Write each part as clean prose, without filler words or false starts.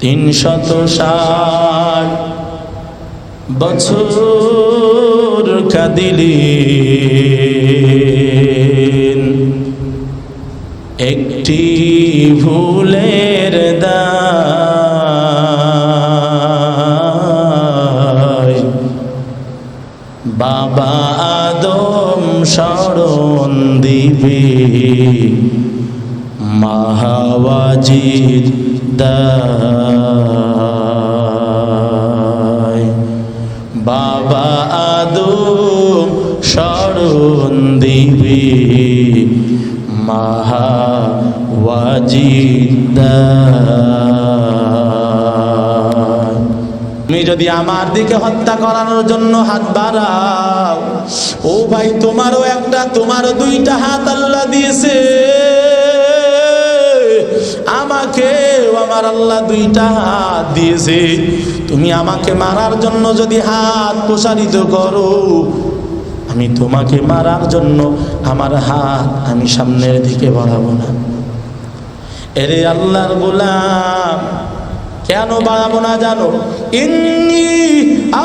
360 বছর কাঁদিলেন একটি ভুলের দায়। বাবা আদম স্মরণ দিবে মা হাওয়াজির দায়। বাবা আদম স্মরণ দিবে মা হাওয়াজির দায়। তুমি যদি আমার দিকে হত্যা করানোর জন্য হাত বাড়াও, ও ভাই তোমারও দুইটা হাত আল্লাহ দিয়েছে, আমাকে আমার আল্লাহ দুইটা হাত দিয়েছে। তুমি আমাকে মারার জন্য যদি হাত প্রসারিত করো, আমি তোমাকে মারার জন্য আমার হাত আমি সামনের দিকে বাড়াবো না। এরে আল্লাহর গোলাম, কেন বাড়াবো না জানো? ইন্নী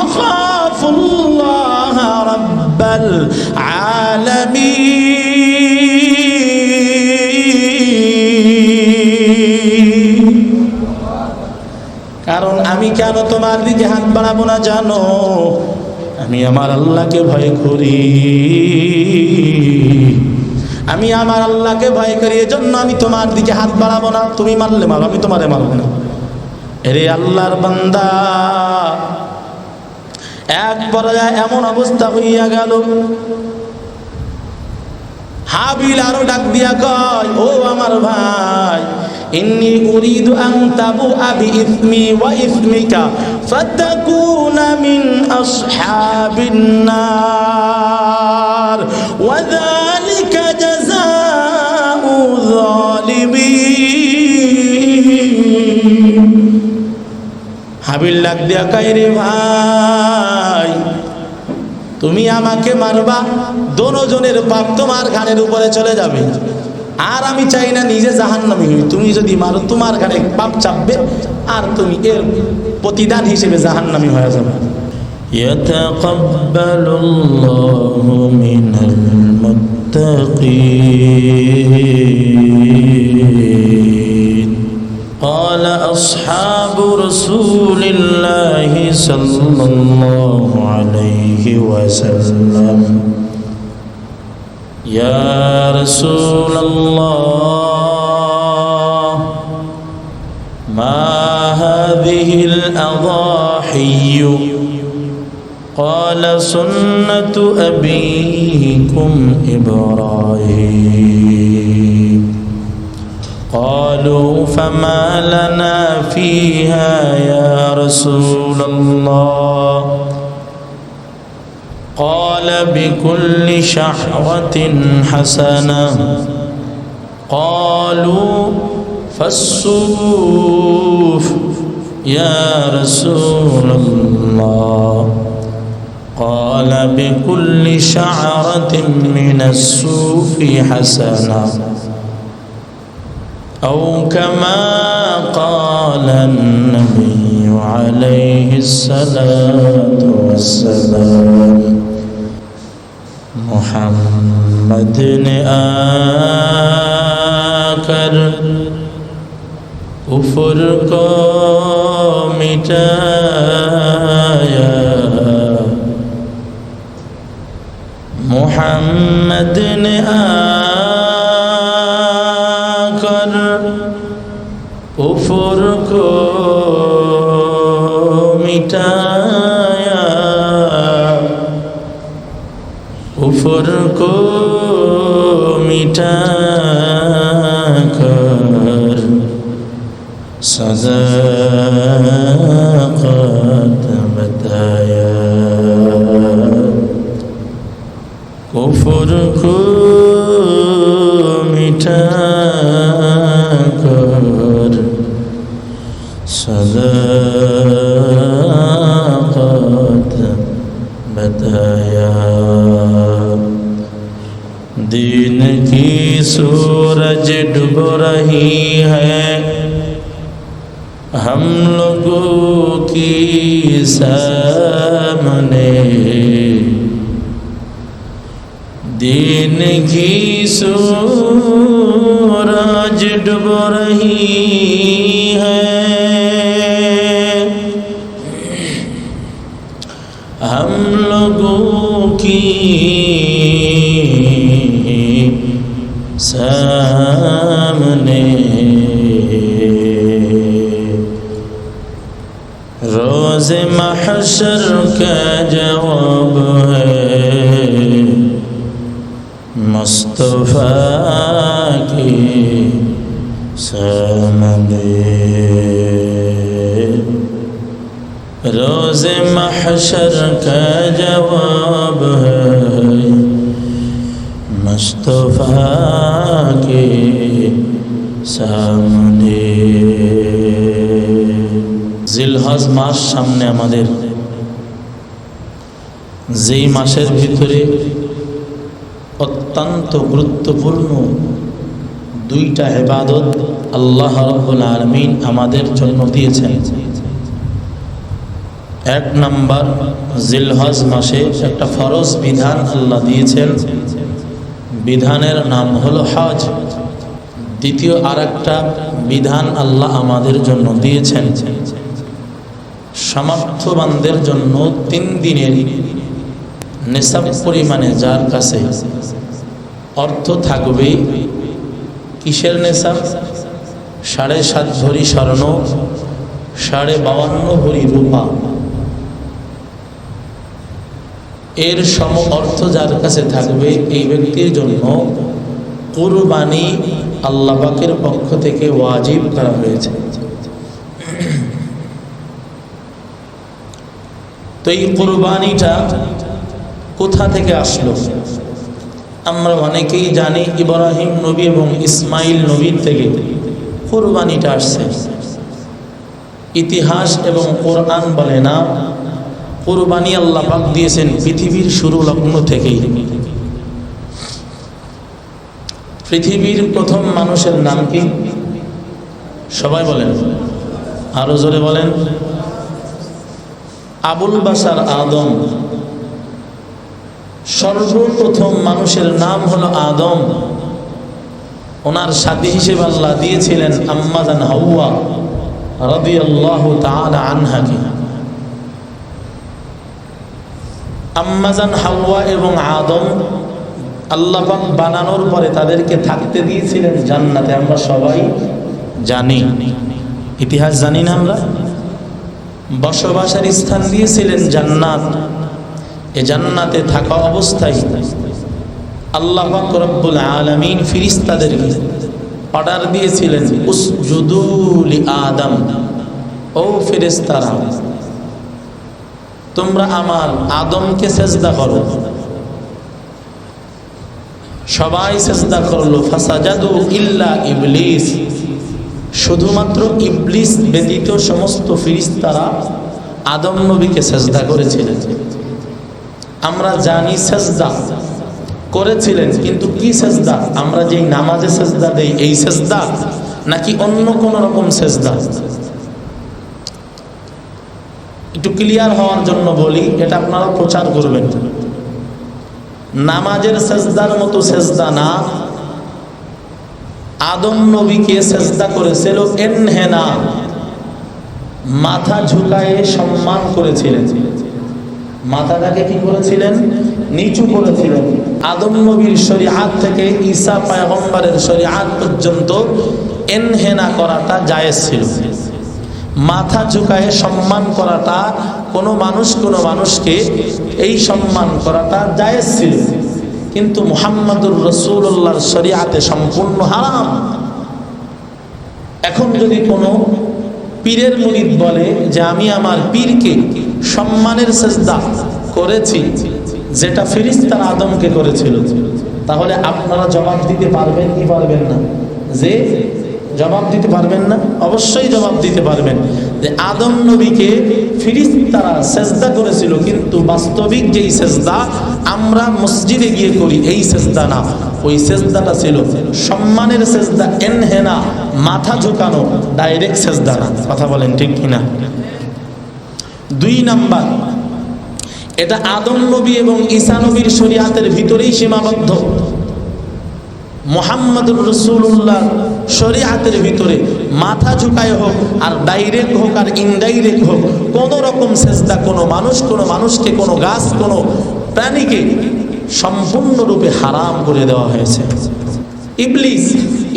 আখাফুল্লাহ রাব্বাল আলামিন। কারণ আমি কেন তোমার দিকে হাত বাড়াবো না জানো? আমি আমার আল্লাহকে ভয় করি। আমি আমার আল্লাহকে ভয় করি, এজন্য আমি তোমার দিকে হাত বাড়াবো না। তুমি মারলে মারো, আমি তোমারে মারবো না। এরে আল্লাহর বান্দা, এক পর্যায়ে এমন অবস্থা হইয়া গেল, হাবিল আরো ডাক দিয়া কয়, ও আমার ভাই, ইন্নী উরিদু আন তাবুআ বিইসমি ওয়া ইসমিকা ফাতাকুনা মিন আসহাবিন নার ওয়া যালিকা জাযাউ যালিমিন। হাবিল ডাক দিয়া কয়, রে ভাই, তুমি আমাকে মারবা, দোনোজনের পাপ তোমার ঘাড়ের উপরে চলে যাবে। আর আমি চাই না নিজে জাহান্নামী হই। তুমি যদি মারো, তোমার ঘাড়ে পাপ চাপবে, আর তুমি এর প্রতিদান হিসেবে জাহান্নামী হয়ে যাবে। ইয়াতাকাব্বালুল্লাহু মিনাল মুত্তাকিন। قال أصحاب رسول الله صلى الله عليه وسلم يا رسول الله ما هذه الأضاحي؟ قال سنة أبيكم إبراهيم. قالوا فما لنا فيها يا رسول الله؟ قال بكل شعرة حسنة. قالوا فالصوف يا رسول الله؟ قال بكل شعرة من الصوف حسنة، أو كما قال النبي عليه الصلاة والسلام. محمد نے آکر کفر کو مٹایا، محمد نے آکر کفر کو مٹایا، کفر کو مٹا کر صداقت بتایا، کفر کو مٹا کر صداقت بتایا۔ دین کی سورج ڈوب رہی ہے، हम लोगों की सामने दिन की सूरज डूब रही है, हम लोगों की सामने रोज़ महशर का जवाब है मुस्तफ़ा के सामने। रोज़ महशर का जवाब है मुस्तफ़ा के सामने। জিলহজ মাস সামনে আমাদের, যেই মাসের ভিতরে অত্যন্ত গুরুত্বপূর্ণ দুইটা ইবাদত আল্লাহ রাব্বুল আলামিন আমাদের জন্য দিয়েছেন। এক নাম্বার, জিলহজ মাসে একটা ফরজ বিধান আল্লাহ দিয়েছেন, বিধানের নাম হলো হজ। দ্বিতীয় আরেকটা বিধান আল্লাহ আমাদের জন্য দিয়েছেন, সামর্থ্যবানদের জন্য 3 দিনের নিসাব পরিমাণে যার কাছে অর্থ থাকবে, কিসের নিসাব? 7.5 ভরি স্বর্ণ, 52.5 ভরি রূপা, এর সম অর্থ যার কাছে থাকবে এই ব্যক্তির জন্য কুরবানি আল্লাহ পাকের পক্ষ থেকে ওয়াজিব করা হয়েছে। তো এই কুরবানিটা কোথা থেকে আসলো? আমরা অনেকেই জানি ইব্রাহিম নবী এবং ইসমাইল নবীর থেকে কুরবানিটা আসছে। ইতিহাস এবং কোরআন বলে না, কুরবানি আল্লাহ পাক দিয়েছেন পৃথিবীর শুরু লগ্ন থেকেই। পৃথিবীর প্রথম মানুষের নাম কি? সবাই বলেন, আরো জোরে বলেন। আবুল বাশার আদম। সর্বপ্রথম মানুষের নাম হলো আদম। ওনার সাথী হিসেবে আল্লাহ দিয়েছিলেন আম্মা জান হাওয়া রাদিয়াল্লাহু তাআলা আনহাকে। আম্মা জান হাওয়া এবং আদম আল্লাহ পাক বানানোর পরে তাদেরকে থাকতে দিয়েছিলেন জান্নাতে। আমরা সবাই জানি, ইতিহাস জানি না আমরা? বসবাসের স্থান দিয়েছিলেন জান্নাত। এ জান্নাতে থাকা অবস্থায় আল্লাহ পাক রব্বুল আলামিন ফেরেশতাদেরকে অর্ডার দিয়েছিলেন উসজুদু লি আদম, ও ফেরেশতারা তোমরা আমার আদমকে সেজদা করো। সবাই সেজদা করলো, ফাসাজাদু ইল্লা ইবলিস, শুধুমাত্র ইবলিস ব্যতীত সমস্ত ফেরেশতারা আদম নবীকে সেজদা করেছিলেন। আমরা জানি সেজদা করেছিলেন, কিন্তু কি সেজদা? আমরা যেই নামাজে সেজদা দেই এই সেজদা, নাকি অন্য কোন রকম সেজদা? একটু ক্লিয়ার হওয়ার জন্য বলি, এটা আপনারা প্রচার করবেন। নামাজের সেজদার মতো সেজদা না। আদম নবীকে সেজদা করেছিল এনহেনা, মাথা ঝুঁকায়ে সম্মান করেছিলেন। মাথাটাকে কি করেছিলেন? নিচু করেছিলেন। আদম নবীর শরীআত থেকে ঈসা পয়গম্বরের শরীআত পর্যন্ত এনহেনা করাটা জায়েজ ছিল। মাথা ঝুঁকায়ে সম্মান করাটা, কোনো মানুষকে এই সম্মান করাটা জায়েজ ছিল, কিন্তু মুহাম্মদুর রাসূলুল্লাহর শরীআতে সম্পূর্ণ হারাম। এখন যদি কোনো পীরের মুরিদ বলে যে আমি আমার পীরকে সম্মানের সেজদা করেছি, যেটা ফেরেশতারা আদমকে করেছিল, তাহলে আপনারা জবাব দিতে পারবেন কি পারবেন না? যে জবাব দিতে পারবেন না? অবশ্যই জবাব দিতে পারবেন যে আদম নবীকে ফেরেশতারা সেজদা করেছিল, কিন্তু বাস্তবিক যেই সেজদা আমরা মসজিদে গিয়ে করি এই সেজদা না। ওই সেজদাটা ছিল সম্মানের সেজদা, এনহেনা, মাথা ঝুঁকানো, ডাইরেক্ট সেজদা না। কথা বলেন ঠিক কিনা? 2 নাম্বার, এটা আদম নবী এবং ঈসা নবীর শরীয়তের ভিতরেই সীমাবদ্ধ। মুহাম্মদুর রাসূলুল্লাহ শরীয়তের ভিতরে মাথা ঝুঁকায় হোক আর ডাইরেক্ট হোক আর ইনডাইরেক্ট হোক, কোন রকম সেজদা কোনো মানুষকে, কোনো গাছ, কোনো প্রাণীকে সম্পূর্ণরূপে হারাম করে দেওয়া হয়েছে।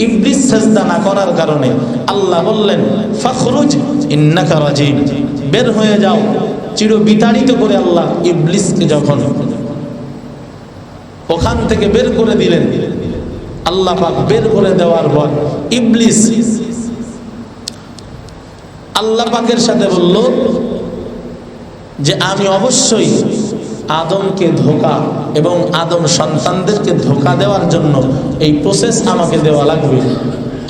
ইবলিস সেজদা না করার কারণে আল্লাহ বললেন ফাখরুজ ইন্নাকা রাজিম, বের হয়ে যাও, চির বিতাড়িত করে আল্লাহ ইবলিসকে যখন ওখান থেকে বের করে দিলেন, আল্লাহ পাক বের করে দেওয়ার পর ইবলিস আল্লাহ পাকের সাথে বলল যে আমি অবশ্যই আদমকে ধোঁকা এবং আদম সন্তানদেরকে ধোঁকা দেওয়ার জন্য এই প্রসেস আমাকে দেওয়া লাগবে।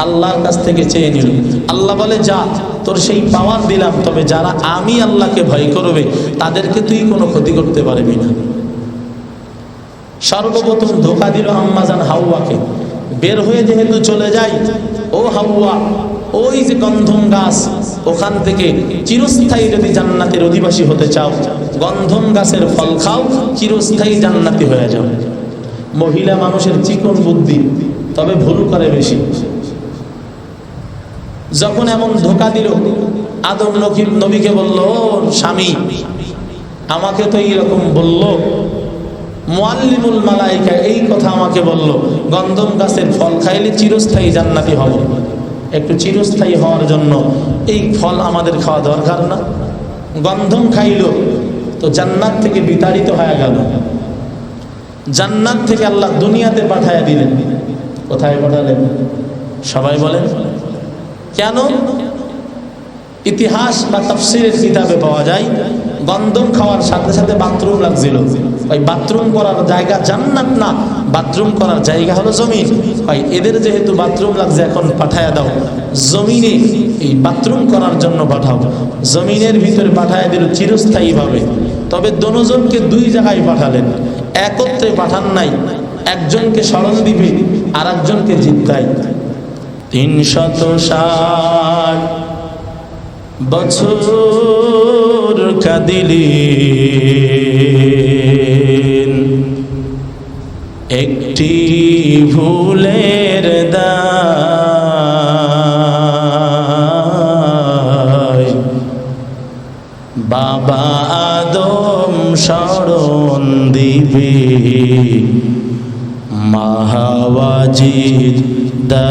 আল্লাহর কাছ থেকে চেয়ে নিল। আল্লাহ বলে যা, তোর সেই পাওয়ার দিলাম, তবে যারা আমি আল্লাহকে ভয় করবে তাদেরকে তুই কোনো ক্ষতি করতে পারবি না। সর্বপ্রথম ধোঁকা দিল আম্মাজান হাওয়াকে। বের হয়ে যেহেতু চলে যাই, ও হাওয়া, ওই যে গন্ধম গাছ, ওখান থেকে চিরস্থায়ী যদি জান্নাতের অধিবাসী হতে চাও, গন্ধম গাছের ফল খাও, চিরস্থায়ী জান্নাতি হয়ে যাও। মহিলা মানুষের চিকন বুদ্ধি, তবে ভুল করে বেশি। যখন এমন ধোঁকা দিল, আদম নবীকে বলল, স্বামী আমাকে তো এইরকম বলল, মুআল্লিমুল মালাইকা এই কথা আমাকে বলল, গন্ধম গাছের ফল খাইলে চিরস্থায়ী জান্নাতি হব। একটু চিরস্থায়ী হওয়ার জন্য এই ফল আমাদের খাওয়া দরকার না? গন্ধম খাইল তো জান্নাত থেকে বিতাড়িত হয়ে গেল। জান্নাত থেকে আল্লাহ দুনিয়াতে পাঠায়া দিলেন। কোথায় পাঠালেন? সবাই বলেন কেন? ইতিহাস বা তাফসীরের কিতাবে পাওয়া যায়, গন্ধম খাওয়ার সাথে সাথে বাথরুম লাগছিল। ওই বাথরুম করার জায়গা জান্নাত না, বাথরুম করার জায়গা হলো জমিন। ভাই এদের যেহেতু বাথরুম লাগছে, এখন পাঠায়া দাও জমিনে, এই বাথরুম করার জন্য পাঠাও। জমিনের ভিতরে পাঠায়া দিল চিরস্থায়ীভাবে। তবে দোনোজনকে 2 জায়গায় পাঠালেন, একত্রে পাঠান নাই। একজনকে স্মরণদ্বীপে আর একজনকে জিদ্দায়। 360 বছর কাঁদিলেন একটি ভুলের দায়, বাবা আদম স্মরণ দিবে মা হাওয়া জিদ্দায়,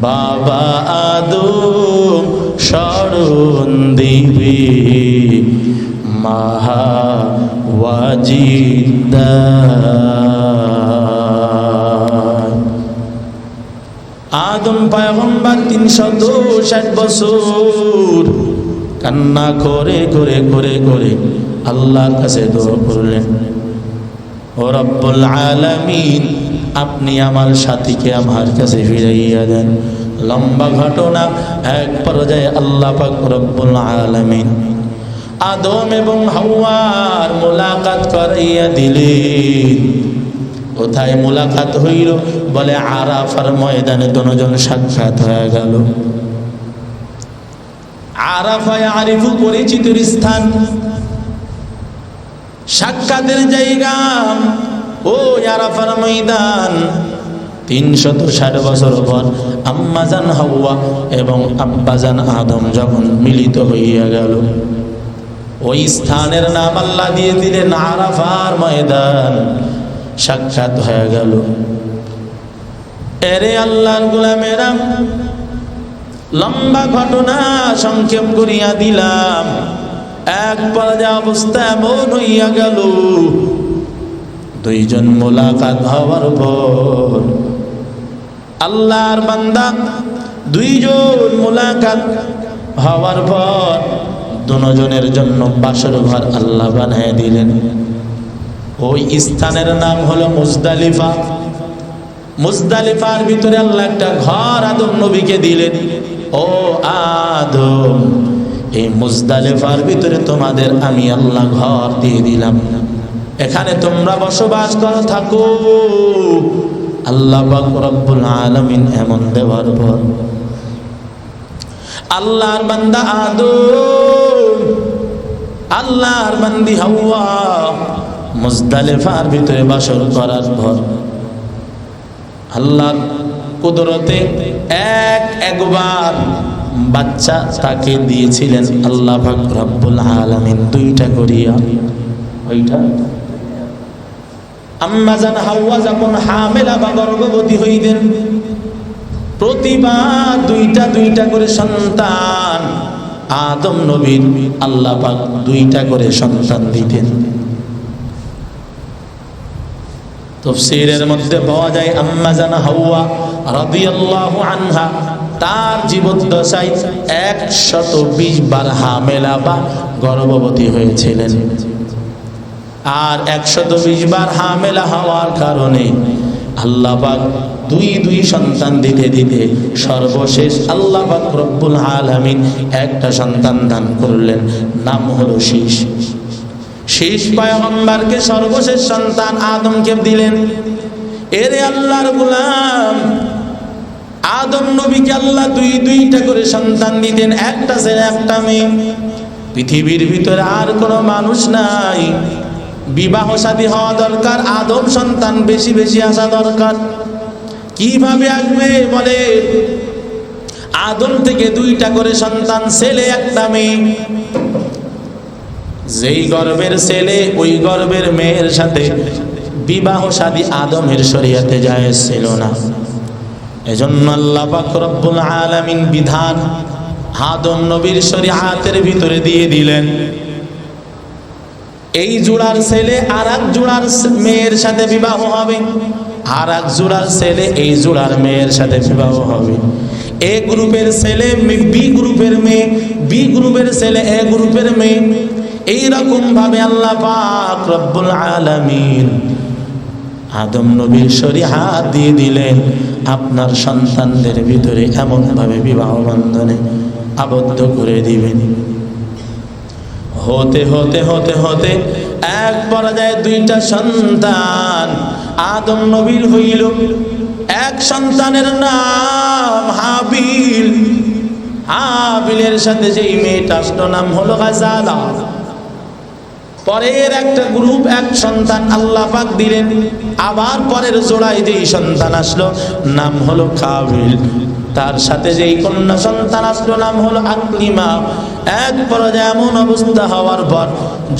বাবা আদম স্মরণ দিবে মা হাওয়া জিদ্দায়। আদম পয়গম্বর 360 বছর কান্না করে করে করে করে আল্লাহর কাছে দোয়া করলেন, ও রব্বুল আলামিন, আপনি আমার সাথীকে আমার কাছে ফিরাইয়া দেন। লম্বা ঘটনা, এক পর্যায়ে আল্লাহ পাক রব্বুল আলামিন আদম এবং হাওয়ার মোলাকাত করাইয়া দিলেন। কোথায় মোলাকাত হইল? বলে আরাফার ময়দানে দুজন সাক্ষাৎ হয়ে গেল। আরাফায় আরিফু পরিচিতের স্থান, সাক্ষাতের জায়গা ও আরাফার ময়দান। 360 বছর পর আম্মাজান হাওয়া এবং আব্বাজান আদম যখন মিলিত হইয়া গেল, ওই স্থানের নাম আল্লাহ দিয়ে দিলেন আরাফার ময়দান। সাক্ষাৎ হয়ে গেল। এরে আল্লাহর গোলামেরা, লম্বা ঘটনা সংক্ষেপ করিয়া দিলাম। এক পর্যায়ে অবস্থা এমন হইয়া গেল, 2 জন মোলাকাত হওয়ার পর আল্লাহর বান্দা 2 জন মোলাকাত হওয়ার পর 2 জনের জন্য বাসর ঘর আল্লাহ বানিয়ে দিলেন। ওই স্থানের নাম হলো মুজদালিফা। মুজদালিফার ভিতরে আল্লাহ একটা ঘর আদম নবীকে দিলেন। ও আদম, এই মুজদালিফার ভিতরে তোমাদের আমি আল্লাহ ঘর দিয়ে দিলাম, এখানে তোমরা বসবাস করো, থাকো। আল্লাহ পাক রব্বুল আলামিন এমন দেওয়ার পর আল্লাহর বান্দা আদম, আল্লাহর বান্দি হাওয়া মুজদালিফার ভিতরে বাসর করার পর আল্লাহর কুদরতে একবার বাচ্চা তাকে দিয়েছিলেন আল্লাহ পাক রব্বুল আলামিন দুইটা করিয়া। ওইটা আম্মা জান হাওয়া যখন হামেলা বা গর্ভবতী হইতেন প্রতিবার দুইটা করে সন্তান আদম নবীর আল্লাহ পাক দুইটা করে সন্তান দিতেন। তাফসীরের মধ্যে পাওয়া যায় আম্মা জান হাওয়া রাদিয়াল্লাহু আনহা তার জীবদ্দশায় 120 বার হামেলা বা গর্ভবতী হয়েছিলেন। আর 120 বার হামেলা হওয়ার কারণে আল্লাহ পাক দুই সন্তান দিতে দিতে সর্বশেষ আল্লাহ পাক রব্বুল আলামিন একটা সন্তান দান করলেন, নাম হলো শীষ। শীষ পয়গম্বরকে সর্বশেষ সন্তান আদমকে দিলেন। এরে আল্লাহর গোলাম, আদম নবীকে আল্লাহ দুইটা করে সন্তান দিতেন, একটা ছেলে একটা মেয়ে। পৃথিবীর ভিতরে আর কোনো মানুষ নাই, বিবাহ শাদী হওয়া দরকার, আদম সন্তান বেশি বেশি আসা দরকার। কিভাবে আসবে বলে, আদম থেকে দুইটা করে সন্তান, ছেলে একটা মেয়ে। যেই গর্ভের ছেলে ওই গর্ভের মেয়ের সাথে বিবাহ শাদী আদমের শরীয়তে জায়েজ ছিল না। এজন্য আল্লাহ পাক রব্বুল আলামিন বিধান আদম নবীর শরীয়তের ভিতরে দিয়ে দিলেন, এই জোড়ার ছেলে আর এক জোড়ার মেয়ের সাথে বিবাহ হবে, আর এক জোড়ার ছেলে এই জোড়ার মেয়ের সাথে বিবাহ হবে। এ গ্রুপের ছেলে বি গ্রুপের মেয়ে, বি গ্রুপের ছেলে এ গ্রুপের মেয়ে। এইরকম ভাবে আল্লাহ পাক রব্বুল আলামিন আদম নবীর শরীয়ত দিয়ে দিলেন, আপনার সন্তানদের ভিতরে এমন ভাবে বিবাহ বন্ধনে আবদ্ধ করে দিবেন। হতে হতে হতে হতে এক পর্যায়ে দুইটা সন্তান আদম নবীর হইল। এক সন্তানের নাম হাবিল, হাবিলের সাথে যেই মেয়েটা আসলো নাম হলো গাজালা। পরের একটা গ্রুপ এক সন্তান আল্লাহ পাক দিলেন, আবার পরের জোড়ায় যেই সন্তান আসলো নাম হলো কাবিল, তার সাথে যেই কন্যা সন্তান আসলো নাম হলো আকলিমা। এক পর্যায়ে এমন অবস্থা হওয়ার পর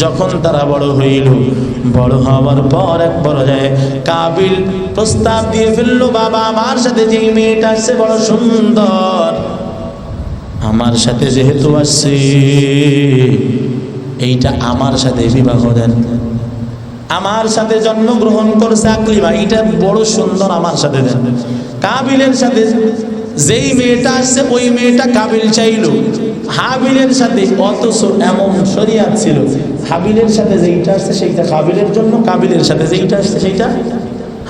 যখন তারা বড় হইল, বড় হওয়ার পর এক পর্যায়ে কাবিল প্রস্তাব দিয়ে ফেললো, বাবা আমার সাথে যেই মেয়েটা আসছে বড় সুন্দর, আমার সাথে যেহেতু আসছে এইটা আমার সাথে বিবাহ দেন। আমার সাথে জন্মগ্রহণ করছে আকলিমা, এইটা বড় সুন্দর, আমার সাথে দেন। কাবিলের সাথে যেই মেয়েটা আসছে ওই মেয়েটা কাবিল চাইল হাবিলের সাথে, অথচ এমন শরীয়ত ছিল হাবিলের সাথে যেইটা আসছে সেইটা কাবিলের জন্য, কাবিলের সাথে যেইটা আসছে সেইটা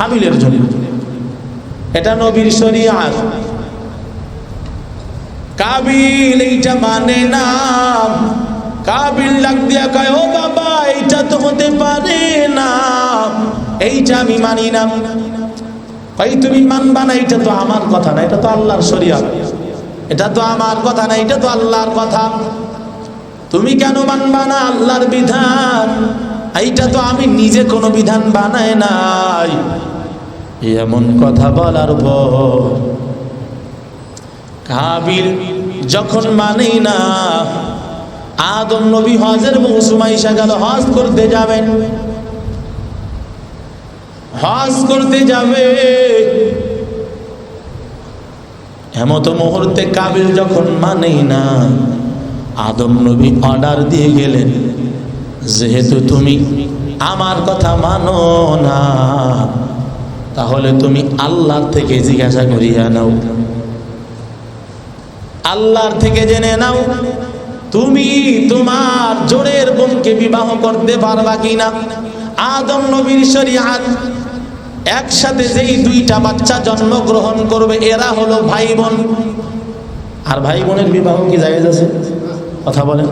হাবিলের জন্য। এটা নবীর শরীয়ত। কাবিল এইটা মানে না। কাবিল ডাক দিয়া কয়, ও বাবা এইটা তো হতে পারে না, এইটা আমি মানি না। কই তুমি মানবা না? এটা তো আমার কথা না, এটা তো আল্লাহর শরীয়ত, এটা তো আমার কথা না, এটা তো আল্লাহর কথা। তুমি কেন মানবা না? আল্লাহর বিধান, এইটা তো আমি নিজে কোনো বিধান বানাই নাই। এমন কথা বলার পর কাবিল যখন মানে না, আদম নবী হজের মৌসুম আইসা গেল, হজ করতে যাবেন, হজ করতে যাবে। এমত মুহূর্তে কাবিল যখন মানেই না, আদম নবী অর্ডার দিয়ে গেলেন, যেহেতু তুমি আমার কথা মানো না, তাহলে তুমি আল্লাহর থেকে জিজ্ঞাসা করিয়া নাও, আল্লাহর থেকে জেনে নাও তুমি তোমার জোড়ের বোনকে বিবাহ করতে পারবা কিনা। আদম নবীর শরীয়ত, একসাথে যেই দুইটা বাচ্চা জন্মগ্রহণ করবে এরা হলো ভাই বোন। আর ভাই বোনের বিবাহ কি জায়েজ আছে? কথা বলেন।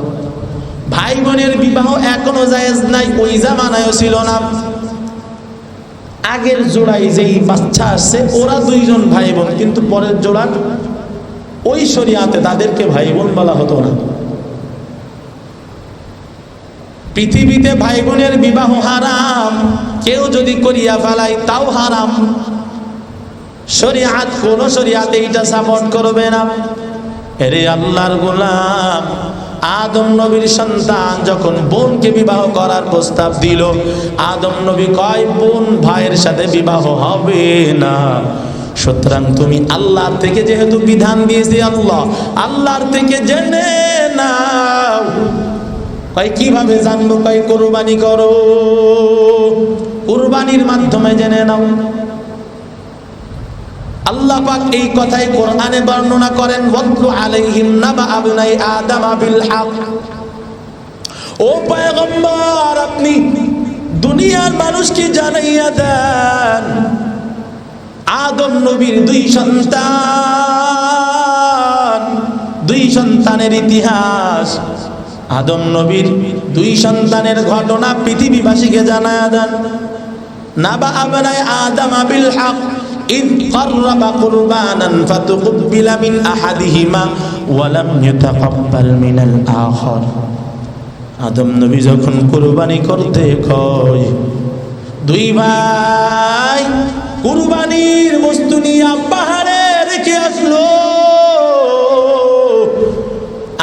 ভাই বোনের বিবাহ এখনো জায়েজ নাই, ওই জামানায়ও ছিল না। আগের জোড়ায় যেই বাচ্চা আসছে ওরা দুইজন ভাই বোন, কিন্তু পরের জোড়া ওই শরিয়াতে তাদেরকে ভাই বোন বলা হতো না। পৃথিবীতে ভাই বোনের বিবাহ হারাম, কেউ যদি করিয়া ফেলায় তাও হারাম। শরিয়াত, কোন শরিয়াতে এটা সাপোর্ট করবে না। এরে আল্লাহর গোলাম, আদম নবীর সন্তান যখন বোনকে বিবাহ করার প্রস্তাব দিল, আদম নবী কয় বোন ভাইয়ের সাথে বিবাহ হবে না। সুতরাং তুমি আল্লাহর থেকে যেহেতু বিধান দিয়েছে, আল্লাহর থেকে জেনে নাও। কয় কিভাবে জানবো? কয় কুরবানি করো, কুরবানির মাধ্যমে জেনে নাও। আল্লাহ পাক এই কথাই কোরআনে বর্ণনা করেন, ওয়াতলু আলাইহিম নাবা আবনাই আদম বিল হক। ও পয়গম্বর, আপনি দুনিয়ার মানুষকে জানাইয়া দেন আদম নবীর দুই সন্তানের ইতিহাস, আদম নবীর দুই সন্তানের ঘটনা পৃথিবীবাসীকে জানায়া দেন। নাবা আবনাই আদম বিল হক إذ قرب قربانا فتقبل من أحدهما ولم يتقبل من الآخر। আদম নবী যখন কুরবানি করতে কয়, দুই ভাই কুরবানির বস্তু নিয়ে পাহাড়ে রেখে আসলো।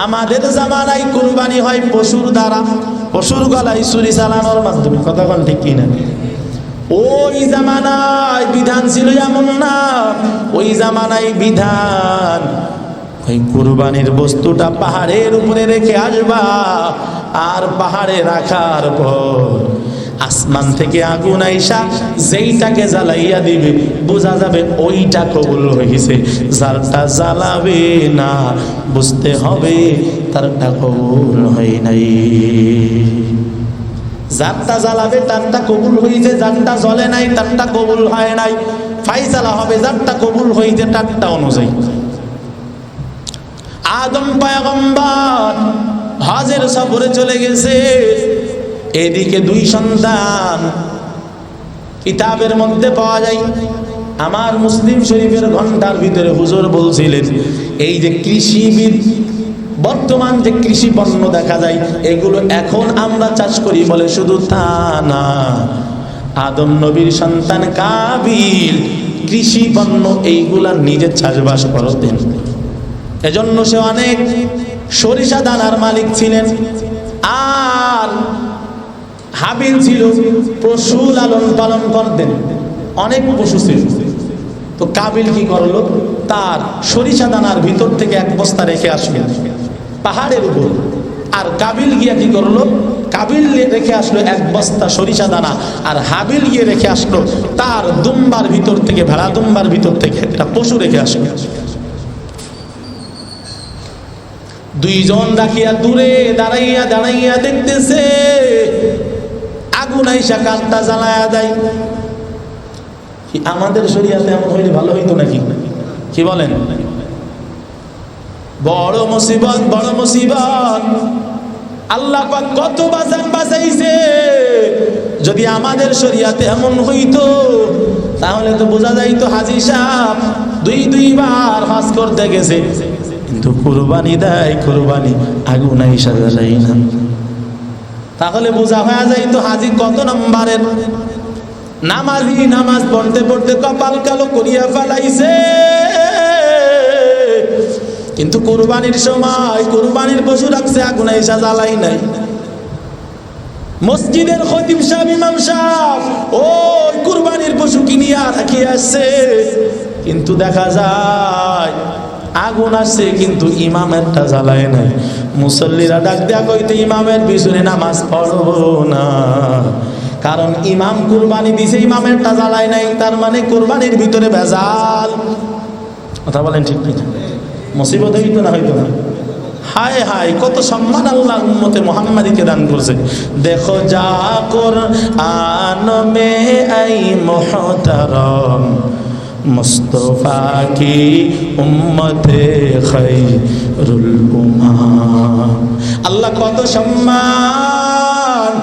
আমাদের জামানায় কুরবানি হয় পশুর দ্বারা, পশুর গলায় ছুরি চালানোর মাধ্যমে। কথা কোন ঠিক কিনা? ওই জামানায় বিধান ছিল এমন না, ওই জামানায় বিধান ওই কুরবানির বস্তুটা পাহাড়ের উপরে রেখে আসবা, আর পাহাড়ে রাখার পর আসমান থেকে আগুন আইসা যেইটাকে জ্বালাইয়া দিবে বোঝা যাবে ওইটা কবুল হয়েছে। যারটা জ্বালাবে না বুঝতে হবে তারটা কবুল হয় নাই। যারটা জ্বালাবে তারটা কবুল হইছে, যারটা জ্বলে নাই তারটা কবুল হয় নাই। ফাইসালা হবে যারটা কবুল হইছে তারটা অনুযায়ী। আদম পয়গম্বর হজের সফরে চলে গেছে, এদিকে দুই সন্তান। কিতাবের মধ্যে পাওয়া যায়, আমার মুসলিম শরীফের ঘন্টার ভিতরে হুজুর বলছিলেন, এই যে কৃষিবিদ, বর্তমান যে কৃষি পণ্য দেখা যায় এগুলো এখন আমরা চাষ করি বলে শুধু তা না, আদম নবীর সন্তান কাবিল কৃষি পণ্য এইগুলা নিজে চাষবাস করতেন। এজন্য সে অনেক সরিষা দানার মালিক ছিলেন। আর হাবিল ছিল পশু লালন পালন করতেন, অনেক পশু ছিল। তো কাবিল কি করলো, তার সরিষা দানার ভিতর থেকে এক বস্তা রেখে আসলেন পাহাড়ের উপর। আর কাবিল গিয়া কি করলো, কাবিল রেখে আসলো এক বস্তা সরিষা দানা, আর হাবিল গিয়ে রেখে আসলো তার দুম্বার ভিতর থেকে, ভেড়া দুম্বার ভিতর থেকে একটা পশু রেখে আসলো। দুইজন রাখিয়া দূরে দাঁড়াইয়া দাঁড়াইয়া দেখতেছে আগুন আইসা কাঠটা জ্বালায়া দেয়। আমাদের শরিয়াতে এমন হইলে ভালো হইতো নাকি? কি বলেন? বড় মুসিবত, বড় মুসিবত। আল্লাহ পাক কত বাজান বাজাইছে। যদি আমাদের শরিয়াতে এমন হইতো তাহলে তো বোঝা যাইতো হাজী সাহেব দুইবার হজ করতে গেছে, কিন্তু কুরবানি দেয়, কুরবানি আগুন আইসা জ্বালাই না। তাহলে বোঝা হয়ে যাইতো হাজী কত নম্বরের নামাজি, নামাজ পড়তে পড়তে কপাল কালো করিয়া ফেলাইছে। কিন্তু কুরবানির সময় কুরবানির পশু রাখছে, আগুন আইসা জ্বালাই নাই। মসজিদের খতিব সাহেব, ইমাম সাহেব ওই কুরবানির পশু কিনিয়া রাখি আসছে, কিন্তু দেখা যায় আগুন আসছে কিন্তু ইমামেরটা জ্বালায় নাই। মুসল্লিরা ডাক দেয়া কইতে ইমামের পিছনে নামাজ পড়বো না, কারণ ইমাম কুরবানি দিছে, ইমামেরটা জ্বালায় নাই, তার মানে কুরবানির ভিতরে ভেজাল। কথা বলেন ঠিক ঠিক? মুসিবত হইতো না হইতো না? হায় হায়, কত সম্মান আল্লাহ উম্মতে মুহাম্মাদীকে দান করছে। দেখো যা কুরআন মে আই মুহতারাম মুস্তফা কি উম্মতে খায়রুল উম্মাহ। আল্লাহ কত সম্মান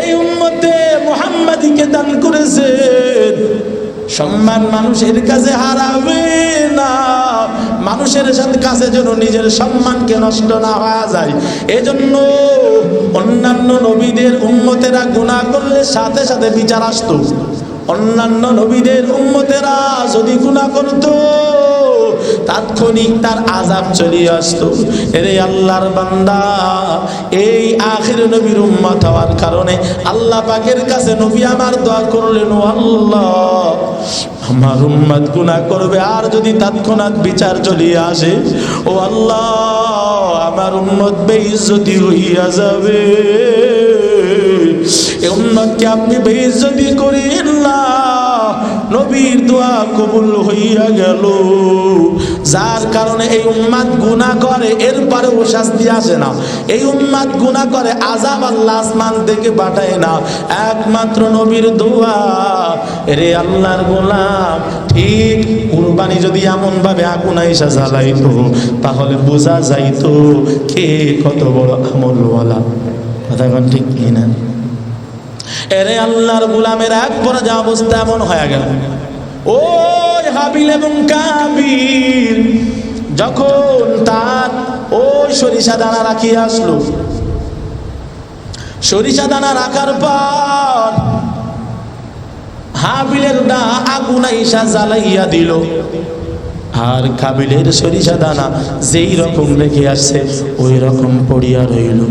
এই উম্মতে মুহাম্মাদীকে দান করেছেন। সম্মান মানুষের কাছে হারাবে না, মানুষের কাছে যেন নিজের সম্মানকে নষ্ট না হয়ে যায়। এজন্য অন্যান্য নবীদের উম্মতেরা গুনাহ করলে সাথে সাথে বিচার আসতো। অন্যান্য নবীদের উম্মতেরা যদি গুনাহ করত তাৎক্ষণিক তার আযাব চলে আসতো। এরে আল্লাহর বান্দা, এই আখির নবীর উম্মত হওয়ার কারণে আল্লাহ পাকের কাছে নবী আমার দোয়া করলেন, ও আল্লাহ, আমার উম্মত গুনাহ করবে আর যদি তৎক্ষণাৎ বিচার চলে আসে, ও আল্লাহ, আমার উম্মত বেইজ্জতি হইয়া যাবে। এই উম্মতকে আপনি বেইজ্জতি করেন না। নবীর দোয়া কবুল হইয়া গেল, যার কারণে এই উম্মত গুনাহ করে এরপরেও শাস্তি আসে না। এই উম্মত গুনাহ করে আযাব আল্লাহ আসমান থেকে পাঠায় না, একমাত্র নবীর দোয়া। রে আল্লাহর গোলাম, ঠিক কুরবানি যদি এমন ভাবে আগুন আইসা জ্বালাইতো তাহলে বোঝা যাইতো কে কত বড় আমলওয়ালা। কথা কোন ঠিক কিনা? এরে আল্লাহর গোলামের এক পর্যায়ে অবস্থা এমন হয়ে গেল, ওই হাবিল এবং কাবিল যখন তার ওই সরিষা দানা রাখিয়ে আসলো, সরিষা দানা রাখার পর হাবিলের দা আগুন আইসা জ্বালাইয়া দিল, আর কাবিলের সরিষা দানা যেই রকম রেখে আসছে ওই রকম পড়িয়া রইল।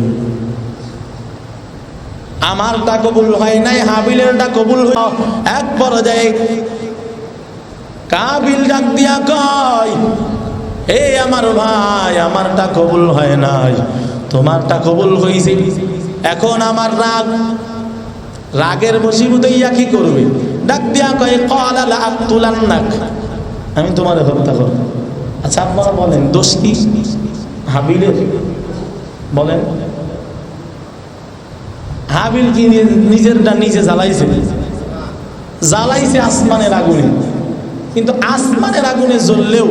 আমারটা কবুল হয় নাই, হাবিলেরটা কবুল হইল। এক পর্যায়ে কাবিল ডাক দিয়া কয়, হে আমার ভাই, আমারটা কবুল হয় নাই, তোমারটা কবুল হইছে। এখন আমার রাগের বশীভূত ইয়া কি করবে? ডাক দিয়া কয়, ক্বালা লা আকতুলান্নাক, আমি তোমার হত্যা করব। আচ্ছা আপনারা বলেন দোষ কি হাবিলের? বলেন, হাবিল কি নিজেরটা নিজে জ্বালাইছে? জ্বালাইছে আসমানের আগুনে, কিন্তু আসমানের আগুনে জ্বললেও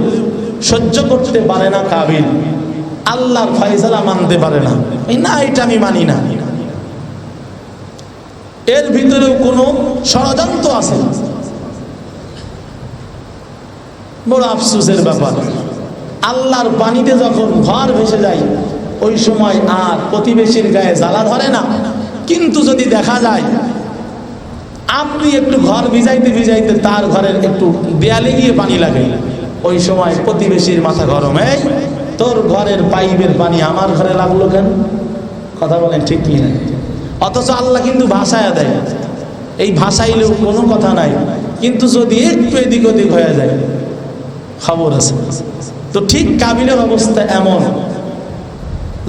সহ্য করতে পারে না কাবিল, আল্লাহর ফয়সালা মানতে পারে না। না, এটা আমি মানি না। এর ভিতরেও কোনো ষড়যন্ত্র আছে। বড় আফসোসের ব্যাপার, আল্লাহর পানিতে যখন ঘর ভেসে যায় ওই সময় আর প্রতিবেশীর গায়ে জ্বালা ধরে না, কিন্তু যদি দেখা যায় আপনি একটু ঘর ভিজাইতে ভিজাইতে তার ঘরের একটু দেয়ালে গিয়ে পানি লাগে, ওই সময় প্রতিবেশীর মাথা গরম, এই তোর ঘরের পাইপের পানি আমার ঘরে লাগলো কেন? কথা বলেন ঠিক কি না? অথচ আল্লাহ কিন্তু ভাষায় দেয়, এই ভাষাইলেও কোনো কথা নাই, কিন্তু যদি একটু এদিক ওদিক হয়ে যায় খবর আছে। তো ঠিক কাবিলের অবস্থা এমন,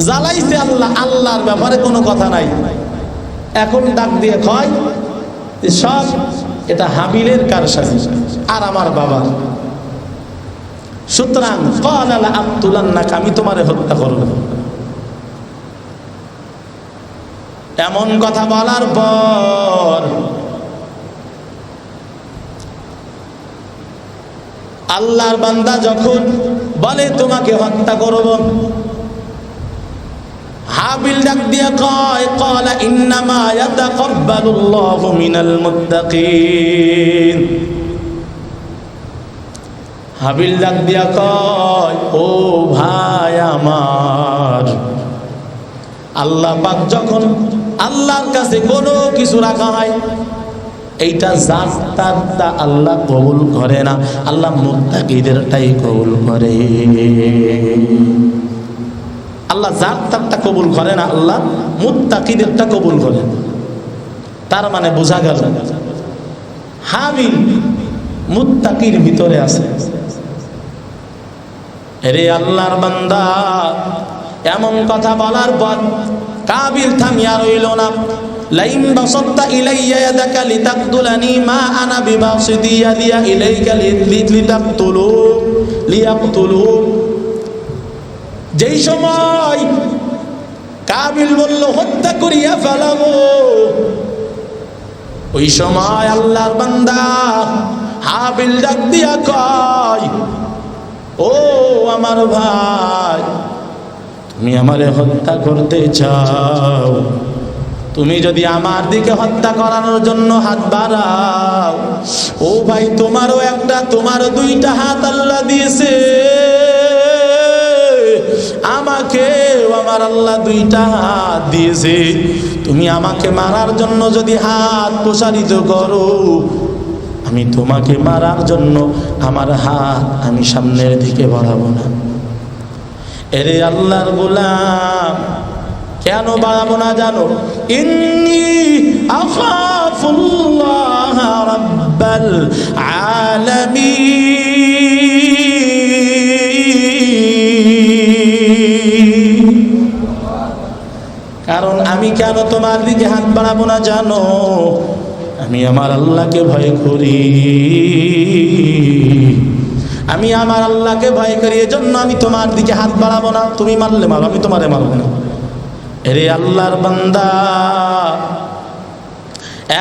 জ্বালাইছে আল্লাহ, আল্লাহর ব্যাপারে কোনো কথা নাই। এখন ডাক দিয়ে কয় সব এটা হাবিলের কারসাজি আর আমার বাবার। সুতরাং ক্বালা লা আকতুলান্নাক, আমি তোমারে হত্যা করব। এমন কথা বলার পর আল্লাহর বান্দা যখন বলে তোমাকে হত্যা করব, হাবিল ডাক দিয়া কয়, ক্বালা ইন্নামা ইয়াতাকাব্বালুল্লাহু মিনাল মুত্তাকিন। হাবিল ডাক দিয়া কয়, ও ভাই আমার, আল্লাহ পাক যখন আল্লাহর কাছে কোনো কিছু রাখা হয় এইটা জাতটা আল্লাহ কবুল করে না, আল্লাহ মুত্তাকিদেরটাই কবুল করে। আল্লাহ জাতটা কবুল করে না, আল্লাহ মুত্তাকিদেরটা কবুল করে। তার মানে বোঝা গেল হাবিল মুত্তাকির ভিতরে আছে। রে আল্লাহর বান্দা, এমন কথা বলার পর কাবিল থামিয়া রইল না। লাইন বাসাত্তা ইলাইয়া ইয়াদাকা লিতাকতুলানি মা আনা বিবাসিতি ইয়াদিয়া ইলাইকা লিয়াকতুলু। যেই সময় কাবিল বলল হত্যা করিয়া ফেলাবো, ওই সময় আল্লাহর বান্দা হাবিল ডাক দিয়া কয়, ও আমার ভাই, তুমি আমারে হত্যা করতে চাও, তুমি যদি আমার দিকে হত্যা করানোর জন্য হাত বাড়াও, ও ভাই তোমারও দুইটা হাত আল্লাহ দিয়েছে, আমাকে আমার আল্লাহ দুইটা হাত দিয়েছে। তুমি আমাকে মারার জন্য যদি হাত প্রসারিত করো, আমি তোমাকে মারার জন্য আমার হাত আমি সামনের দিকে বাড়াবো না। এরে আল্লাহর গোলাম, কেন বাড়াবো না জানো? ইন্নী আখাফুল্লাহ রাব্বাল আলামিন। কারণ আমি কেন তোমার দিকে হাত বাড়াবো না জানো? আমি আমার আল্লাহকে ভয় করি, আমি আমার আল্লাহকে ভয় করি, এজন্য আমি তোমার দিকে হাত বাড়াবো না। তুমি মারলে মারো, আমি তোমারে মারবো না। এরে আল্লাহর বান্দা,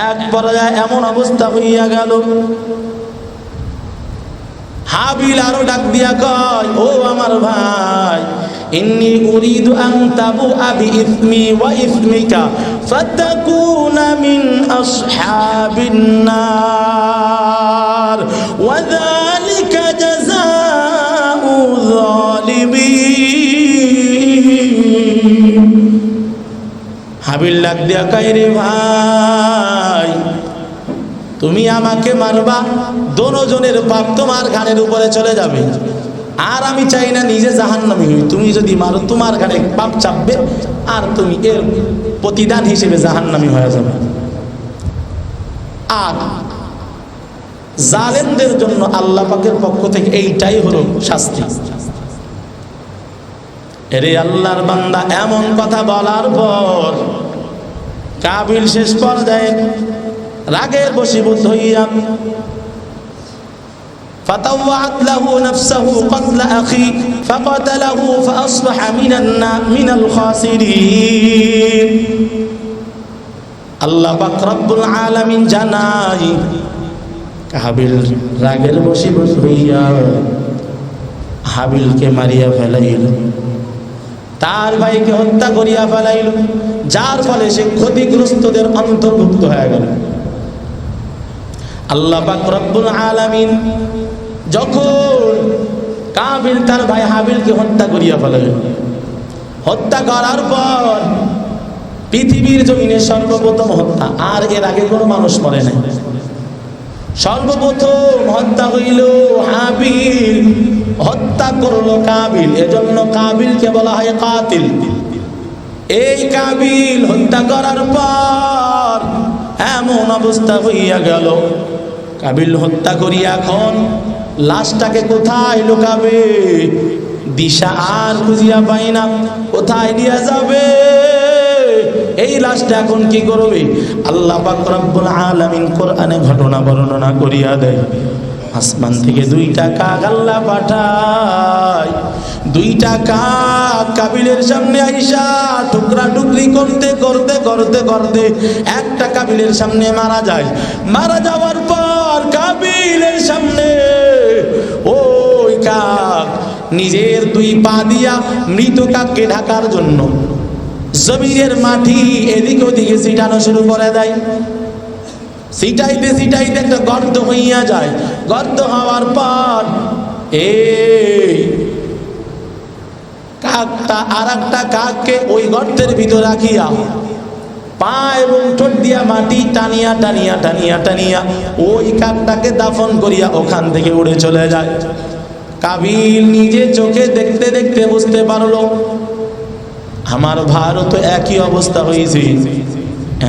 এক পর্যায়ে এমন অবস্থা হইয়া গেল, হাবিল আরো ডাক দিয়া কয়, ও আমার ভাই, ইন্নী উরিদু আন তাবুআ বিইসমি ওয়া ইসমিকা ফাতাকুনা মিন আসহাবিন নার ওয়া যালিকা জাযাউ যালিমিন। হাবিল ডাক দিয়া কয়, রে ভাই, তুমি আমাকে মারবা, দোনোজনের পাপ তোমার ঘাড়ের উপরে চলে যাবে, আর আমি চাই না নিজে জাহান্নামী হই। তুমি যদি মারো, তোমার ঘাড়ে পাপ চাপবে, আর তুমি এর প্রতিদান হিসেবে জাহান্নামী হয়ে যাবে। আর জালেমদের জন্য আল্লাহ পাকের পক্ষ থেকে এইটাই হলো শাস্তি। এরে আল্লাহর বান্দা, এমন কথা বলার পর কাবিল শেষ পর্যায়ে রাগের বশীভূত হইয়া فطوعت له نفسه قتل أخي فقتله فأصبح من الخاسرين। আল্লাহ পাক রব্বুল আলামিন জানাই, কাবিল রাগের বশীভূত হইয়া হাবিলকে মারিয়া ফেলাইল, তার ভাইকে হত্যা করিয়া ফেলাইল, যার ফলে সে ক্ষতিগ্রস্তদের অন্তর্ভুক্ত হয়ে গেল। আল্লাহ পাক রব্বুল আলামিন যখন কাবিল তার ভাই হাবিলকে হত্যা করিয়া ফেলাইল, হত্যা করার পর পৃথিবীর জমিনে সর্বপ্রথম হত্যা, আর এর আগে কোনো মানুষ মরে নাই, সর্বপ্রথম হত্যা হইল হাবিল, হত্যা করলো কাবিল, এজন্য কাবিলকে বলা হয় কাতিল। এই কাবিল হত্যা করার পর এমন অবস্থা হইয়া গেল, কাবিল হত্যা করিয়া এখন লাশটাকে কোথায় লুকাবে, দিশা আর খুঁজিয়া পাই না, কোথায় দিয়া যাবে, এই লাশটা এখন কি করবে? আল্লাহ পাক রব্বুল আলামিন কোরআনে ঘটনা বর্ণনা করিয়া দেয়, আসমান থেকে দুইটা কাক আল্লাহ পাঠায়, দুইটা কাক কাবিলের সামনে আইসা টুকরা টুকরি করতে করতে করতে করতে একটা কাবিলের সামনে মারা যায়। মারা যাওয়ার পর কাবিলের সামনে ওই কাক নিজের দুই পা দিয়া মৃত কাককে ঢাকার জন্য জমিনের মাটি এদিকে ওদিকে ছিটানো শুরু করে দেয়। সিটাইতে সিটাইতে একটা গর্ত হইয়া যায়, গর্ত হওয়ার পর এই কাকটা আর একটা কাককে ওই গর্তের ভিতর রাখিয়া পা এবং ঠোঁট দিয়া মাটি টানিয়া টানিয়া টানিয়া টানিয়া ওই কাকটাকে দাফন করিয়া ওখান থেকে উড়ে চলে যায়। কাবিল নিজে চোখে দেখতে দেখতে বুঝতে পারলো আমার ভাইয়েরও তো একই অবস্থা হয়েছে,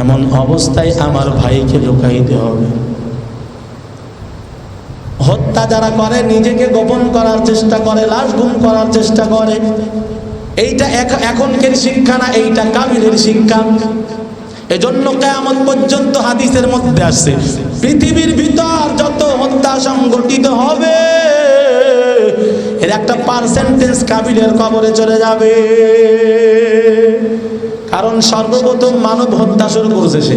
এমন অবস্থায় আমার ভাইকে লুকাইতে হবে। হত্যা যারা করে নিজেকে গোপন করার চেষ্টা করে, লাশ গুম করার চেষ্টা করে, এইটা এখনকার শিক্ষা না, এইটা কাবিলের শিক্ষা। এজন্য কিয়ামত পর্যন্ত হাদিসের মধ্যে আসছে পৃথিবীর ভিতর যত হত্যা সংগঠিত হবে এর একটা পার্সেন্টেজ কাবিলের কবরে চলে যাবে, কারণ সর্বপ্রথম মানব হত্যা শুরু করেছে সে,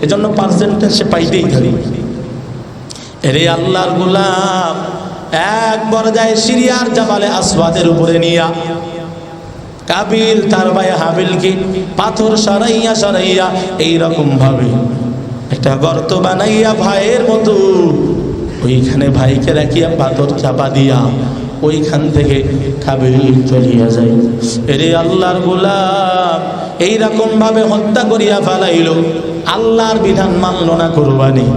এজন্য পার্সেন্টেজ সে পাইতেই থাকবে। এরে আল্লাহর গোলাম, এক পর্যায়ে সিরিয়ার জাবালে আসওয়াদের উপরে নিয়া কাবিল তার ভাই হাবিলকে পাথর সরাইয়া সরাইয়া এইরকম ভাবে একটা গর্ত বানাইয়া ভাইয়ের মতো ওইখানে ভাইকে রাখিয়া পাথর চাপা দিয়া ওইখান থেকে কাবিল চলিয়া যায়। এরে আল্লাহর গোলাম এইরকম ভাবে হত্যা করিয়া ফেলাইল, আল্লাহর বিধান মানল না কুরবানি।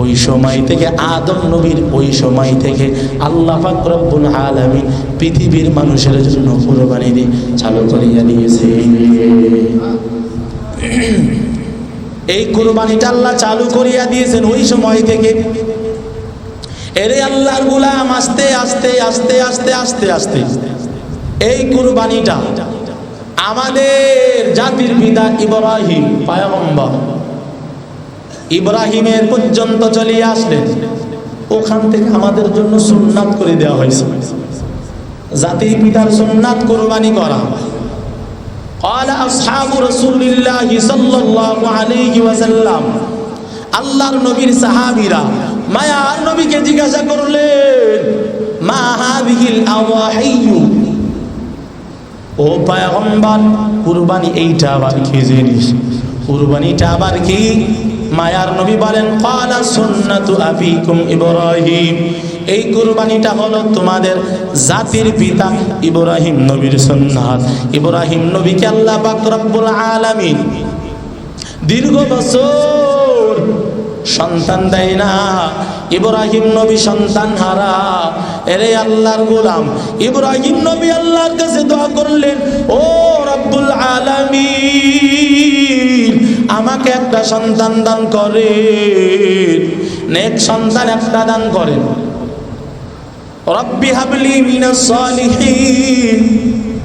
ওই সময় থেকে আদম নবীর ওই সময় থেকে আল্লাহ পাক রব্বুল আলামিন পৃথিবীর মানুষের জন্য কুরবানি দিয়ে চালু করিয়া দিয়েছে। এই কুরবানিটা আল্লাহ চালু করিয়া দিয়েছেন ওই সময় থেকে। এরে আল্লাহর গোলাম আস্তে আস্তে আস্তে আস্তে আস্তে আস্তে এই কুরবানিটা আমাদের জাতির পিতা ইব্রাহিম পয়গম্বর ইব্রাহিমের পর্যন্ত চলে আসলেন, ওখান থেকে আমাদের জন্য সুন্নাত করে দেওয়া হয়েছে। জাতির পিতার সুন্নাত কুরবানি করা। قال أصحاب رسول الله صلى الله عليه وسلم আল্লাহর নবীর সাহাবীরা মায়ার নবীকে জিজ্ঞাসা করলেন, মা হাযিহিল আওয়াহিয়ু, ও পয়গম্বর কুরবানি এইটা আবার কি জিনিস? কুরবানিটা আবার কি? মায়ার নবী বলেন, ক্বালা সুন্নাতু আবিকুম ইব্রাহিম, এই কুরবানিটা হলো তোমাদের জাতির পিতা ইব্রাহিম নবীর সুন্নাত। ইব্রাহিম নবীকে আল্লাহ পাক রব্বুল আলামিন দীর্ঘ বছর সন্তান দেয় না, ইব্রাহিম নবী সন্তান হারা। এরে আল্লাহর গোলাম ইব্রাহিম নবী আল্লাহর কাছে দোয়া করলেন, ও রব্বুল আলামিন আমাকে একটা সন্তান দান করেন, নেক সন্তান একটা দান করেন। রব্বি হাবলি মিনাস সালিহিন,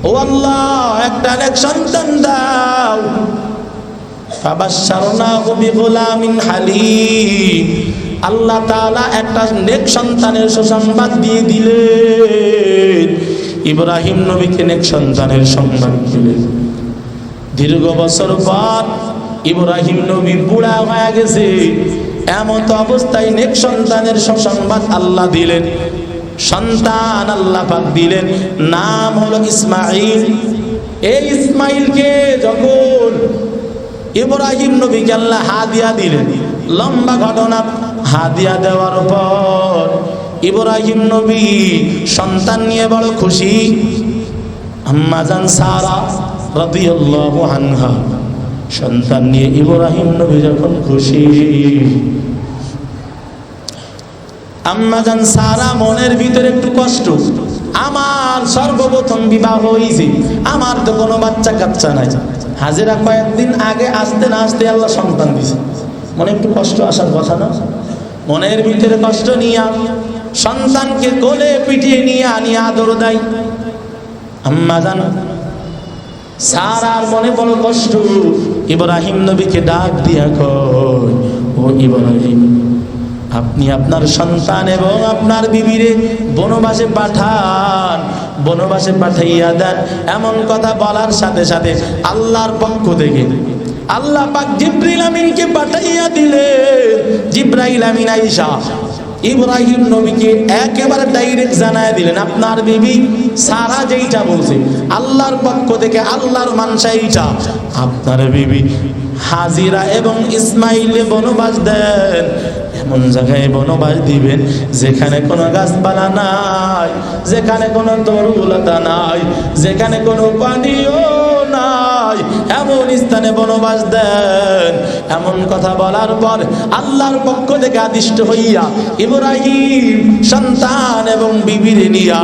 ও আল্লাহ একটা নেক সন্তান দাও। ফাবাশশারনাহু বিগুলামিন হালিম, আল্লাহ তাআলা একটা নেক সন্তানের সুসংবাদ দিয়ে দিলেন। ইব্রাহিম নবীকে নেক সন্তানের সংবাদ দিলেন। দীর্ঘ বছর পর ইব্রাহিম নবী বুড়া হয়ে গেছে, এমন অবস্থায় নেক সন্তানের সুসংবাদ আল্লাহ দিলেন। সন্তান আল্লাহ পাক দিলেন, নাম হলো ইসমাঈল। এই ইসমাঈলকে যখন ইব্রাহিম নবীকে আল্লাহ হাদিয়া দিলেন, লম্বা ঘটনা, হাদিয়া দেওয়ার পর ইব্রাহিম নবী সন্তান নিয়ে বড় খুশি। আম্মা জান সারা রাদিয়াল্লাহু আনহা সন্তান নিয়ে ইব্রাহিম নবী যখন খুশি, আম্মা জান সারা মনের ভিতরে একটু কষ্ট, আমার সর্বপ্রথম বিবাহ হয়েছে, আমার তো কোনো বাচ্চা কাচ্চা নাই। হাজেরা কয়েকদিন আগে আসতে না আসতে আল্লাহ সন্তান দিয়েছে, মনে একটু কষ্ট আসার কথা না? মনের ভিতরে কষ্ট নিয়ে সন্তানকে কোলে পিটিয়ে নিয়ে আনি আদর দেয়। আম্মা জান সারার মনে বড় কষ্ট, ইব্রাহিম নবীকে ডাক দিয়া কয়, ও ইব্রাহিম আপনি আপনার সন্তান এবং আপনার বিবিরে বনবাসে পাঠান, বনবাসে পাঠাইয়া দেন। এমন কথা বলার সাথে সাথে আল্লাহর পক্ষ থেকে আল্লাহ পাক জিবরিল আমিনকে পাঠাইয়া দিলেন। জিবরাইল আমিন আয়েশা ইব্রাহিম নবীকে একেবারে ডাইরেক্ট জানায় দিলেন, আপনার বিবি সারা যেইটা বলছে আল্লাহর পক্ষ থেকে, আল্লাহর মানসা এইটা, আপনার বিবি হাজিরা এবং ইসমাইলে বনবাস দেন। এমন জায়গায় বনবাস দিবেন যেখানে কোনো গাছপালা নাই, যেখানে কোনো তরুলতা নাই, যেখানে কোনো পানিও নাই, এমন স্থানে বনবাস দেন। এমন কথা বলার পর আল্লাহর পক্ষ থেকে আদিষ্ট হইয়া ইব্রাহিম সন্তান এবং বিবিরে নিয়া,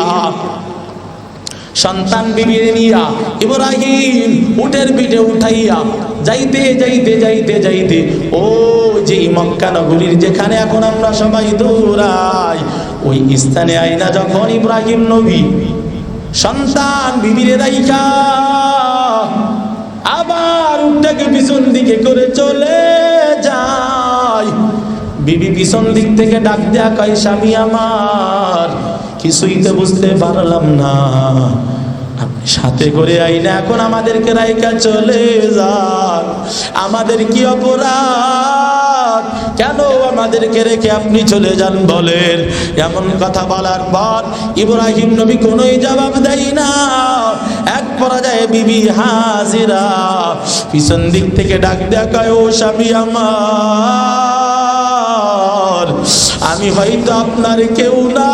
সন্তান বিবিরে নিয়া ইব্রাহিম উটের পিঠে উঠাইয়া যাইতে যাইতে যাইতে যাইতে ও যে মক্কা নগরীর যেখানে এখন আমরা সবাই দৌড়াই, ওই স্থানে আইনা যখন ইব্রাহিম নবী সন্তান বিবিরে রাইখা আবার উটটাকে পিছন দিকে করে চলে যায়, বিবি পিছন দিক থেকে ডাক দেয়া কয়, স্বামী আমার কিছুই তো বুঝতে পারলাম না, আপনি সাথে করে আইনা এখন আমাদেরকে রাইকা চলে যান, আমাদের কি অপরাধ, কেন আমাদেরকে রেখে আপনি চলে যান বলেন? এমন কথা বলার পর ইব্রাহিম নবী কোনোই জবাব দেয় না। এক পরাজয়ে বিবি হাজিরা পিছন দিক থেকে ডাক দেখায়, ও স্বামী আমার, আমি হয়তো আপনার কেউ না,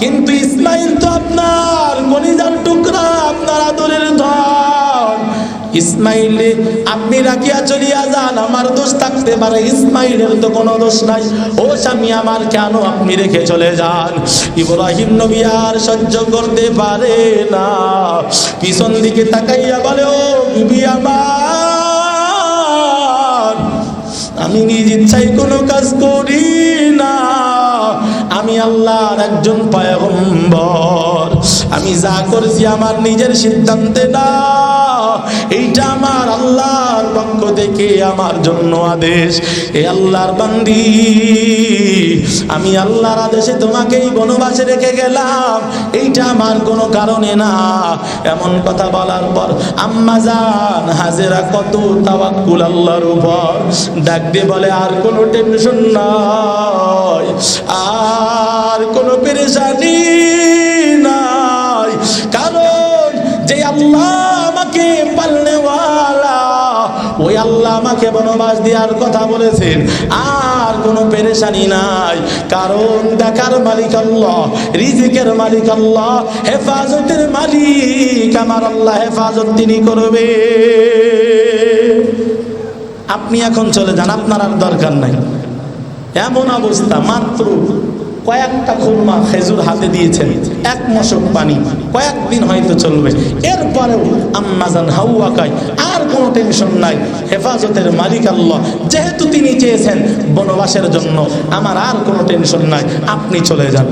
কিন্তু ইসমাইল তো আপনার কলিজার টুকরা, আপনার আদরের ধন। ইসমাইলে আপনি রাখিয়া চলিয়া যান, আমার দোষ থাকতে পারে, ইসমাইলের তো কোনো দোষ নাই। ও স্বামী আমার, কেন আপনি রেখে চলে যান? ইব্রাহিম নবী আর সহ্য করতে পারে না, পিছন দিকে তাকাইয়া বলে, ও বিবি আমার, আমি নিজ ইচ্ছায় কোনো কাজ করি না, আমি আল্লাহর একজন পয়গম্বর, আমি যা করছি আমার নিজের সিদ্ধান্তে না, এইটা আমার আল্লাহর পক্ষ থেকে আমার জন্য আদেশ। এ আল্লাহর বান্দি, আমি আল্লাহর আদেশে তোমাকে এই বনবাসে রেখে গেলাম, এইটা আমার কোনো কারণে না। এমন কথা বলার পর আম্মা জান হাজেরা কত তাওয়াক্কুল আল্লাহর উপর, ডাক দিয়ে বলে, আর কোনো টেনশন নাই, আর কোনো পেরেশানি নাই, কারণ যে আল্লাহ আমাকে পালনেওয়ালা, ওই আল্লাহ আমাকে বনবাস দেওয়ার কথা বলেছেন, আর কোনো পেরেশানি নাই, কারণ দেখার মালিক আল্লাহ, রিজিকের মালিক আল্লাহ, হেফাজতের মালিক আমার আল্লাহ, হেফাজত তিনি করবে। আপনি এখন চলে যান, আপনার আর দরকার নাই। এমন অবস্থা, মাত্র কয়েকটা খুরমা খেজুর হাতে দিয়েছেন, এক মশক পানি, কয়েকদিন হয়তো চলবে। এরপরেও আম্মাজান হাওয়া কয়, আর কোনো টেনশন নাই, হেফাজতের মালিক আল্লাহ, যেহেতু তিনি চেয়েছেন বনবাসের জন্য, আমার আর কোনো টেনশন নাই, আপনি চলে যান।